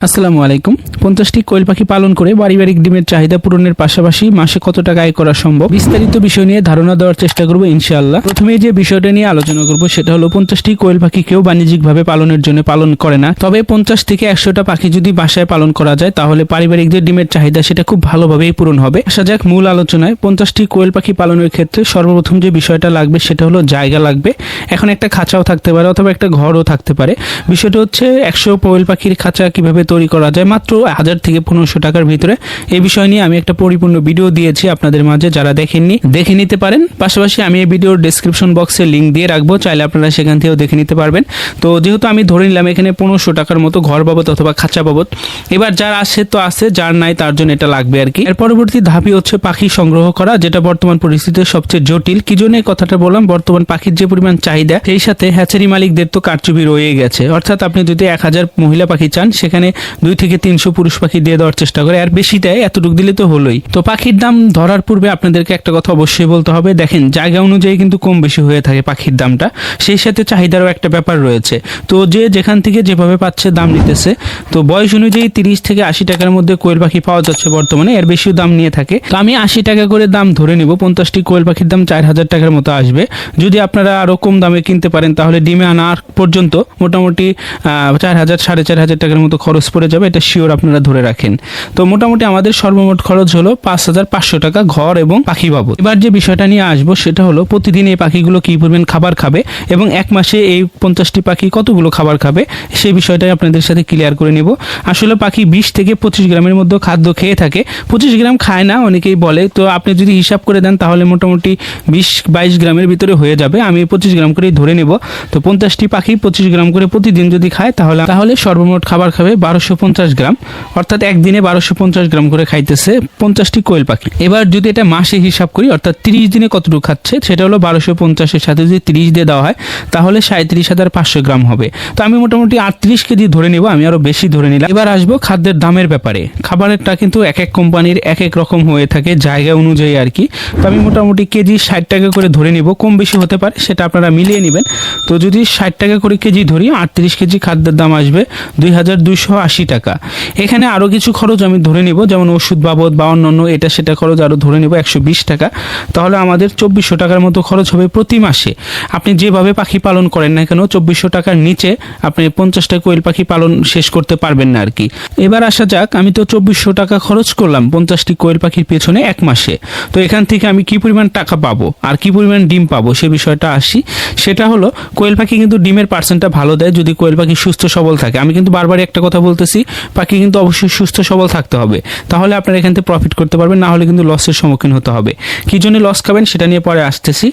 আসসালামু আলাইকুম। 50টি কোয়েল পাখি পালন করে পারিবারিক ডিমের চাহিদা পূরণের পাশাপাশি মাসে কত টাকা আয় করা সম্ভব, বিস্তারিত বিষয় নিয়ে ধারণা দেওয়ার চেষ্টা করব ইনশাআল্লাহ। প্রথমে যে বিষয়টা নিয়ে আলোচনা করব সেটা হলো 50টি কোয়েল পাখি কেউ বাণিজ্যিকভাবে পালনের জন্য পালন করে না। তবে 50 থেকে 100টা পাখি যদি বাসায় পালন করা যায় তাহলে পারিবারিক যে ডিমের চাহিদা সেটা খুব ভালোভাবেই পূরণ হবে। আসা যাক মূল আলোচনায়। 50টি কোয়েল পাখি পালনের ক্ষেত্রে সর্বপ্রথম যে বিষয়টা লাগবে সেটা হলো জায়গা লাগবে। এখন একটা খাঁচাও থাকতে পারে অথবা একটা ঘরও থাকতে পারে। বিষয়টা হচ্ছে 100 কোয়েল পাখির খাঁচা কিভাবে তৈরি করা যায় মাত্র 1000 থেকে 1500 টাকার ভিতরে। এই বিষয় নিয়ে আমি একটা পরিপূর্ণ ভিডিও দিয়েছি আপনাদের মাঝে, যারা দেখেননি দেখে নিতে পারেন। পাশাপাশি আমি এই ভিডিওর ডেসক্রিপশন বক্সে লিঙ্ক দিয়ে রাখবো, চাইলে আপনারা সেখান থেকেও দেখে নিতে পারবেন। তো যেহেতু আমি ধরে নিলাম এখানে 1500 টাকার মতো ঘর বাবদ অথবা খাঁচা বাবদ, এবার যার আসে তো আসে, যার নাই তার জন্য এটা লাগবে আর কি। এর পরবর্তী ধাপই হচ্ছে পাখি সংগ্রহ করা, যেটা বর্তমান পরিস্থিতিতে সবচেয়ে জটিল। কি জন্য কথাটা বললাম, বর্তমান পাখির যে পরিমাণ চাহিদা সেই সাথে হ্যাচারি মালিকদের তো কারচুপি রয়ে গেছে। অর্থাৎ আপনি যদি 1000 মহিলা পাখি চান সেখানে 2 থেকে 300 পুরুষ পাখি দিয়ে দেওয়ার চেষ্টা করে, আর বেশি দেয়, এতটুকু দিলে তো হলোই। তো পাখির দাম ধরার পূর্বে আপনাদেরকে একটা কথা অবশ্যই বলতে হবে, দেখেন জায়গা অনুযায়ী কিন্তু কম বেশি হয়ে থাকে পাখির দামটা, সেই সাথে চাহিদারও একটা ব্যাপার রয়েছে। তো যে যেখান থেকে যেভাবে পাচ্ছে দাম নিতেছে। তো বয়স অনুযায়ী 30 থেকে 80 টাকার মধ্যে কোয়েল পাখি পাওয়া যাচ্ছে বর্তমানে, এর বেশিও দাম নিয়ে থাকে। তো আমি 80 টাকা করে দাম ধরে নিব। 50টি কোয়েল পাখির দাম 4000 টাকার মতো আসবে। যদি আপনারা আরো কম দামে কিনতে পারেন তাহলে ডিমে আনার পর্যন্ত মোটামুটি 4000 4500 টাকার মতো খরচ পড়ে যাবে, এটা শিওর আপনারা ধরে রাখেন। তো মোটামুটি আমাদের সর্বমোট খরচ হলো 5500 টাকা ঘর এবং পাখি বাবদ। এবার যে বিষয়টা নিয়ে আসবো সেটা হলো প্রতিদিন এই পাখিগুলো কি পরিমাণ খাবার খাবে এবং এক মাসে এই 50টি পাখি কতগুলো খাবার খাবে সেই বিষয়টাই আপনাদের সাথে ক্লিয়ার করে নিব। আসলে পাখি 20 থেকে 25 গ্রামের মধ্যে খাদ্য খেয়ে থাকে, 25 গ্রাম খায় না অনেকেই বলে। তো আপনি যদি হিসাব করে দেন তাহলে মোটামুটি 20-22 গ্রামের ভিতরে হয়ে যাবে। আমি 25 গ্রাম করেই ধরে নেব। তো 50টি পাখি 25 গ্রাম করে প্রতিদিন যদি খায় তাহলে সর্বমোট খাবার খাবে 1250 গ্রাম, অর্থাৎ একদিনে 1250 গ্রাম করে খাইতেছে 50টি কোয়েল পাখি। এবার যদি এটা মাসে হিসাব করি, অর্থাৎ 30 দিনে কতটুকু খাচ্ছে সেটা হলো 1250 এর সাথে যদি 30 দিয়ে দেওয়া হয় তাহলে 37,500 গ্রাম হবে। তো আমি মোটামুটি 38 কেজি ধরে নিব, আমি আরো বেশি ধরে নিলাম। এবার আসবো খাদ্যের দামের ব্যাপারে। খাবারেরটা কিন্তু এক এক কোম্পানির এক এক রকম হয়ে থাকে জায়গা অনুযায়ী আর কি। তো আমি মোটামুটি কেজি 60 টাকা করে ধরে নিব, কম বেশি হতে পারে সেটা আপনারা মিলিয়ে নেবেন। তো যদি 60 টাকা করে কেজি ধরি, 38 কেজি খাদ্যের দাম আসবে 2280 টাকা। এখানে আরো কিছু খরচ আমি ধরে নিব, যেমন ওষুধ বাবদ বা অন্যান্য এটা সেটা খরচ আরো ধরে নিব 120 টাকা। তাহলে আমাদের 2400 টাকার মতো খরচ হবে প্রতি মাসে। আপনি যেভাবে পাখি পালন করেন না কেন 2400 টাকার নিচে আপনি 50টা কোয়েল পাখি পালন শেষ করতে পারবেন না আর কি। এবার আসা যাক, আমি তো 2400 টাকা খরচ করলাম 50টি কোয়েল পাখির পেছনে এক মাসে। তো এখান থেকে আমি কি পরিমাণ টাকা পাবো আর কি পরিমাণ ডিম পাবো সে বিষয়টা আসি। সেটা হলো কোয়েল পাখি কিন্তু ডিমের পার্সেন্টটা ভালো দেয় যদি কোয়েল পাখি সুস্থ সবল থাকে। আমি কিন্তু বারবার একটা কথা বলতেছি, পাখি কিন্তু অবশ্যই সুস্থ সবল থাকতে হবে, তাহলে আপনারা এখান থেকে প্রফিট করতে পারবেন, না হলে কিন্তু লসের সম্মুখীন হতে হবে। কি জন্য লস খাবেন সেটা নিয়ে পরে আসতেছি।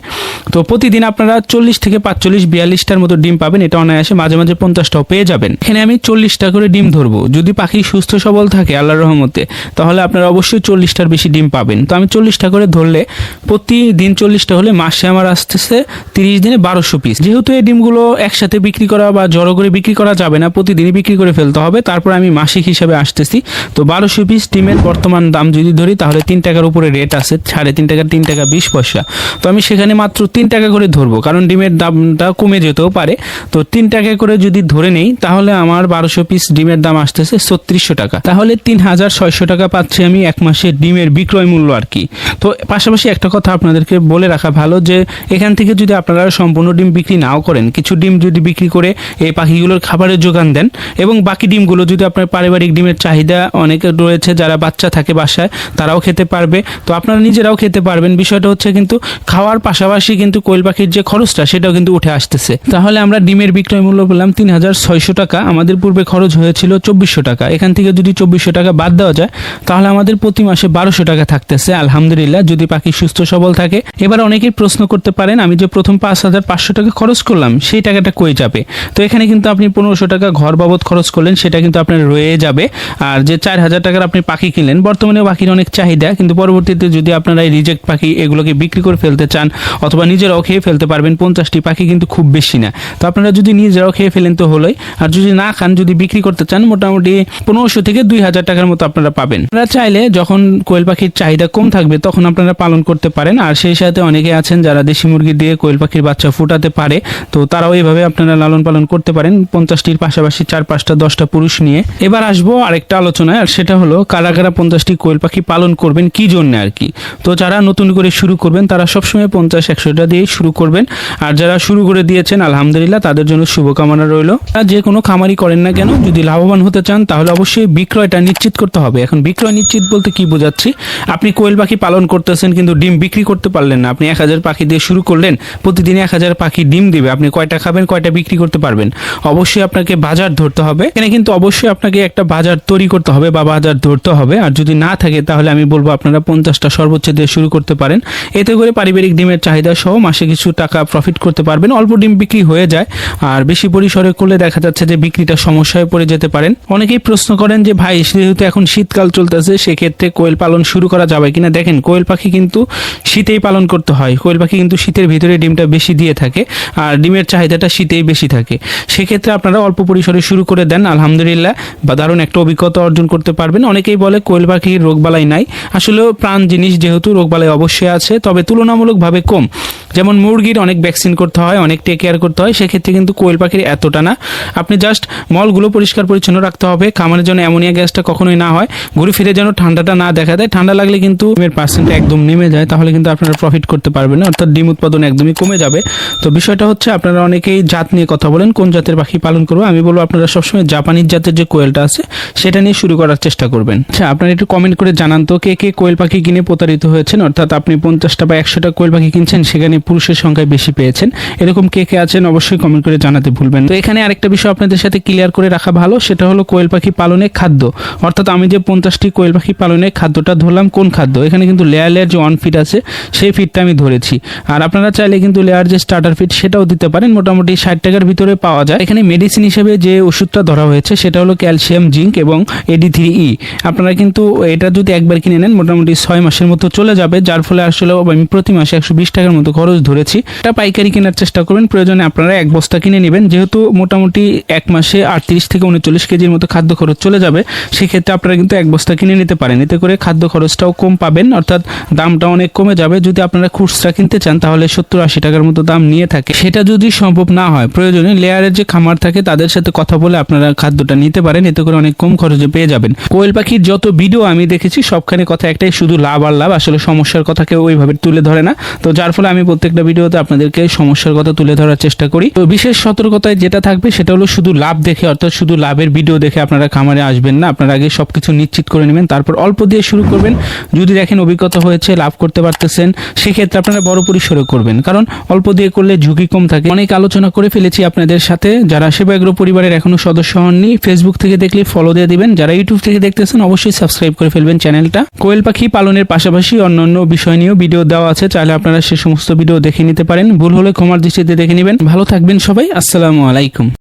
তো প্রতিদিন আপনারা 40 থেকে 45-42টার মতো ডিম পাবেন, এটা অনায়াসে, মাঝে মাঝে 50টাও পেয়ে যাবেন। এখানে আমি 40টা করে ডিম ধরবো। যদি পাখি সুস্থ সবল থাকে আল্লাহর রহমতে তাহলে আপনারা অবশ্যই 40টার বেশি ডিম পাবেন। তো আমি 40টা করে ধরলে প্রতিদিন 40টা হলে মাসে আমার আসতেছে 30 দিনে 1200 পিস। যেহেতু এই ডিমগুলো একসাথে বিক্রি করা বা জড়ো করে বিক্রি করা যাবে না, প্রতিদিনই বিক্রি করে ফেলতে হবে। তারপর আমি মাসিক হিসাবে আসতেছি। তো 1200 পিস ডিমের বর্তমান দাম যদি ধরি তাহলে 3 টাকার উপরে রেট আছে, 3.5 টাকা, 3 টাকা 20 পয়সা। তো আমি সেখানে মাত্র 3 টাকা করে ধরবো, কারণ ডিমের দামটা কমে যেতেও পারে। তো 3 টাকা করে যদি ধরে নেই তাহলে আমার 1200 পিস ডিমের দাম আসতেছে 3600 টাকা। তাহলে 3600 টাকা পাচ্ছি আমি এক মাসে ডিমের বিক্রয় মূল্য আর কি। তো পাশাপাশি একটা কথা আপনাদেরকে বলে রাখা ভালো, যে এখান থেকে যদি আপনারা সম্পূর্ণ ডিম বিক্রি নাও করেন, কিছু ডিম যদি বিক্রি করে এই পাখিগুলোর খাবারের যোগান দেন এবং বাকি ডিমগুলো যদি আপনার পারিবারিক ডিমের চাহিদা অনেকে রয়েছে যারা বাচ্চা থাকে বাসায় তারাও খেতে পারবে, তো আপনারা নিজেরাও খেতে পারবেন। বিষয়টা হচ্ছে কিন্তু খাওয়ার পাশাপাশি কিন্তু কোয়েল পাখির যে খরচটা সেটাও কিন্তু উঠে আসতেছে। তাহলে আমরা ডিমের বিক্রয় মূল্য পেলাম 3600 টাকা। আমাদের পূর্বে খরচ হয়েছিল 2400 টাকা। এখান থেকে যদি 2400 টাকা বাদ দেওয়া যায় তাহলে আমাদের প্রতি মাসে 1200 টাকা থাকতেছে আলহামদুলিল্লাহ, যদি পাখি সুস্থ সবল থাকে। এবার অনেকেই প্রশ্ন করতে পারেন, আমি যে প্রথম 5500 টাকা খরচ করলাম সেই টাকাটা কই যাবে? তো এখানে কিন্তু আপনি 1500 টাকা ঘর বাবদ খরচ করলেন, সেটা কিন্তু আপনার রয়ে যাবে। আর যে 4000 টাকার আপনি পাখি কিনলেন, বর্তমানে পাখির অনেক চাহিদা, কিন্তু পরবর্তীতে যদি আপনারা এই রিজেক্ট পাখি এগুলোকে বিক্রি করে ফেলতে চান অথবা নিজেরাও খেয়ে ফেলতে পারবেন। 50টি পাখি কিন্তু খুব বেশি না, তো আপনারা যদি নিজেরাও খেয়ে ফেলেন তো হলোই। আর যদি না খান, যদি বিক্রি করতে চান, মোটামুটি 1500 থেকে 2000 টাকার মতো আপনারা পাবেন। আপনারা চাইলে যখন কোয়েল পাখির চাহিদা কম থাকবে তখন আপনারা পালন করতে পারেন। আর সেই সাথে অনেকে আছেন যারা দেশি মুরগি দিয়ে কোয়েল পাখির বাচ্চা ফুটাতে পারে, তো তারাও এইভাবে আপনারা লালন পালন করতে পারেন। 50টির পাশাপাশি 4-5টা 10টা পুরুষ নিয়ে। এবার আসবো আরেকটা আলোচনায়, আর সেটা হলো কারা কারা 50টি কোয়েল পাখি পালন করবেন কি জন্য আর কি। তো যারা নতুন করে শুরু করবেন তারা সবসময় 50-100টা দিয়ে শুরু করবেন, আর যারা শুরু করে দিয়েছেন আলহামদুলিল্লাহ তাদের জন্য শুভকামনা রইল। যে কোনো খামারই করেন না কেন, যদি লাভবান হতে চান তাহলে অবশ্যই বিক্রয়টা নিশ্চিত করতে হবে। এখন বিক্রয় নিশ্চিত বলতে কি বোঝাচ্ছি, আপনি কোয়েল পাখি পালন করতেছেন কিন্তু ডিম বিক্রি করতে পারলেন না। আপনি 1000 পাখি দিয়ে শুরু করলেন, প্রতিদিন 1000 পাখি ডিম দিবে, আপনি কয়টা খাবেন কয়টা বিক্রি করতে পারবেন। অবশ্যই আপনাকে বাজার ধরতে হবে, এখানে কিন্তু অবশ্যই আপনাকে একটা বাজার তৈরি করতে হবে বা বাজার ধরতে হবে। আর যদি না থাকে তাহলে আমি বলবো আপনারা 50টা সর্বোচ্চ দিয়ে শুরু করতে পারেন। এতে করে পারিবারিক ডিমের চাহিদা সহ মাসে কিছু টাকা প্রফিট করতে পারবেন। অল্প ডিম বিক্রি হয়ে যায়, আর বেশি পরিসরে করলে দেখা যাচ্ছে যে বিক্রিটা সমস্যায় পড়ে যেতে পারেন। অনেকেই প্রশ্ন করেন যে ভাই যেহেতু এখন শীতকাল চলতেছে সেক্ষেত্রে কোয়েল পালন শুরু করা যাবে কিনা। দেখেন কোয়েল পাখি কিন্তু শীতেই পালন করতে হয়। কোয়েল পাখি কিন্তু শীতের ভিতরে ডিমটা বেশি দিয়ে থাকে, আর ডিমের চাহিদাটা শীতেই বেশি থাকে। সেক্ষেত্রে আপনারা অল্প পরিসরে শুরু করে দেন, আলহামদুলিল্লাহ বা দারুণ একটা অভিজ্ঞতা অর্জন করতে পারবেন। অনেকেই বলে কোয়েল পাখির রোগবালাই নাই, আসলে প্রাণ জিনিস যেহেতু রোগবালাই অবশ্যই আছে, তবে তুলনামূলকভাবে কম। যেমন মুরগির অনেক ভ্যাকসিন করতে হয়, অনেক টেক কেয়ার করতে হয়, সেক্ষেত্রে কিন্তু কোয়েল পাখির এতটা না। আপনি জাস্ট মলগুলো পরিষ্কার পরিচ্ছন্ন রাখতে হবে, খামারের জন্য অ্যামোনিয়া গ্যাসটা কখনোই না হয়, ঘুরে ফিরে যেন ঠান্ডাটা না দেখা দেয়। ঠান্ডা লাগলে কিন্তু ডিমের পার্সেন্ট একদম নেমে যায়, তাহলে কিন্তু আপনারা প্রফিট করতে পারবেন না, অর্থাৎ ডিম উৎপাদন একদমই কমে যাবে। তো বিষয়টা হচ্ছে আপনারা অনেকেই জাত নিয়ে কথা বলেন, কোন জাতের পাখি পালন করবো। আমি বলবো আপনারা সবসময় জাপানিজ জাতের যে কোয়েলটা আছে সেটা নিয়ে শুরু করার চেষ্টা করবেন। আচ্ছা, আপনারা একটু কমেন্ট করে জানান তো কে কে কোয়েল পাখি কিনে প্রতারিত হয়েছেন, অর্থাৎ আপনি 50টা বা 100টা কোয়েল পাখি কিনছেন সেখানে পুরুষের সংখ্যায় বেশি পেয়েছেন। এরকম কে কে আছেন অবশ্যই কমেন্ট করে জানাতে ভুলবেন। তো এখানে আরেকটা বিষয় আপনাদের সাথে ক্লিয়ার করে রাখা ভালো, সেটা হলো কোয়েল পাখি পালনে খাদ্য। অর্থাৎ আমি যে 50টি কোয়েল পাখি পালনে খাদ্যটা ধরলাম, কোন খাদ্য, এখানে কিন্তু লেয়ার যে 1 ফিট আছে সেই ফিটটা আমি ধরেছি। আর আপনারা চাইলে কিন্তু লেয়ার যে স্টার্টার ফিট সেটাও দিতে পারেন, মোটামুটি 60 টাকার ভিতরে পাওয়া যায়। এখানে মেডিসিন হিসেবে যে ওষুধটা ধরা হয়েছে সেটা হলো ক্যালসিয়াম, জিঙ্ক এবং AD3E। আপনারা কিন্তু এটা যদি একবার কিনে নেন মোটামুটি 6 মাসের মতো চলে যাবে, যার ফলে আসলে আমি প্রতি মাসে 120 টাকার মতো খরচ ধরেছি। এটা পাইকারি কেনার চেষ্টা করবেন, প্রয়োজনে আপনারা 1 বস্তা কিনে নেবেন। যেহেতু মোটামুটি 1 মাসে 38 থেকে 39 কেজির মতো খাদ্য খরচ চলে যাবে, সেক্ষেত্রে আপনারা কিন্তু 1 বস্তা কিনে নিতে পারেন। এতে করে খাদ্য খরচটাও কম পাবেন, অর্থাৎ দামটা অনেক কমে যাবে। যদি আপনারা খুচরা কিনতে চান তাহলে 70-80 টাকার মতো দাম নিয়ে থাকে। সেটা যদি সম্ভব না হয়, প্রয়োজনে লেয়ারের যে খামার থাকে তাদের সাথে কথা বলে আপনারা খাদ্যটা নিতে পারেন, এতে করে অনেক কম খরচে পেয়ে যাবেন। কোয়েল পাখির যত ভিডিও আমি দেখেছি সবখানে কথা একটাই, শুধু লাভ আর লাভ, আসলে সমস্যার কথা কেউ ওইভাবে তুলে ধরে না। তো যার ফলে আমি প্রত্যেকটা ভিডিওতে আপনাদেরকে সমস্যার কথা তুলে ধরার চেষ্টা করি। তো বিশেষ সতর্কতায় যেটা থাকবে সেটা হলো শুধু লাভ দেখে, অর্থাৎ শুধু লাভের ভিডিও দেখে আপনারা খামারে আসবেন না। আপনারা আগে সবকিছু নিশ্চিত করে নেবেন, তারপর অল্প দিয়ে শুরু করবেন। যদি দেখেন অভিজ্ঞতা হয়েছে, লাভ করতে পারতেছেন, সেক্ষেত্রে আপনারা বড় পরিসরে করবেন, কারণ অল্প দিয়ে করলে ঝুঁকি কম থাকে। অনেক আলোচনা করে ফেলেছি আপনাদের সাথে। যারা সেবা এগ্রো পরিবারের এখনো সদস্য হননি, ফেসবুক থেকে দেখলে ফলো দিয়ে দিবেন। যারা ইউটিউব থেকে দেখতেছেন অবশ্যই সাবস্ক্রাইব করে ফেলবেন চ্যানেলটা। কোয়েল পাখি পালনের পাশাপাশি অন্যান্য বিষয় নিয়েও ভিডিও দেওয়া আছে, চাইলে আপনারা সে সমস্ত ভিডিও দেখে নিতে পারেন। ভুল হলে ক্ষমার দৃষ্টিতে দেখে নেবেন। ভালো থাকবেন সবাই, আসসালামু আলাইকুম।